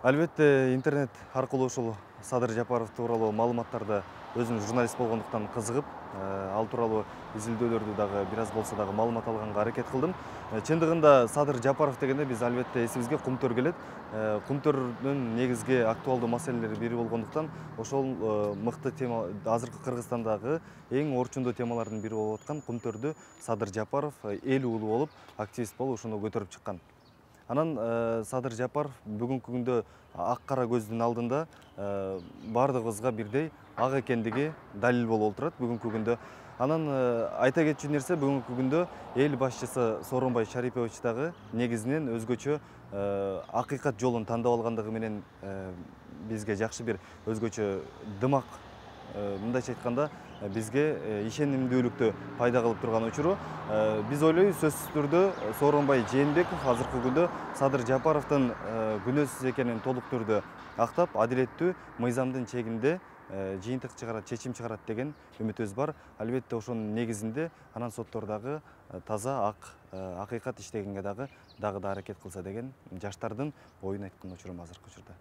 Албетте, интернет аркылуу ушул Садыр Жапаров тууралуу маалыматтарды өзүм журналист болгондуктан кызыгып, ал тууралуу изилдөөлөрдү дагы бир аз болсо дагы маалымат алганга аракет кылдым. Чындыгында Садыр Жапаров дегенде биз албетте эсибизге Кумтөр келет. Кумтөрдүн негизги актуалдуу маселелери бири болгондуктан ошол мыкты тема азыркы Кыргызстандагы эң орчундуу темалардын бири болуп аткан Кумтөрдү Садыр Жапаров эл уулу болуп, активист болуп ошону көтөрүп чыккан. Анан Садыр Жапаров бүгүнкү күндө ак кара көздүн алдында бардыгыбызга бирдей ак экендиги далил болуп отурат бүгүнкү күндө. Анан айта кетчү нерсе, бүгүнкү күндө эл башчысы Сооронбай Шарипович дагы негизинен өзгөчө акыйкат жолун тандап алгандыгы менен бизге жакшы бир өзгөчө дымак, мындайча айтканда бизге ишенимдүүлүктү пайда кылып турган учуру. Биз ойлойбуз, сөзсүз түрдө Сооронбай Жээнбеков азыркы күндө Садыр Жапаровдун күнөөсүз экенин толук түрдө актап, адилеттүү мыйзамдын чегинде жыйынтык чыгарат, чечим чыгарат деген үмүтүбүз бар. Албетте ошонун негизинде анан соттордогу таза акыйкат иштегенге дагы аракет кылса деген жаштардын оюн айткан учурум азыркы учурда.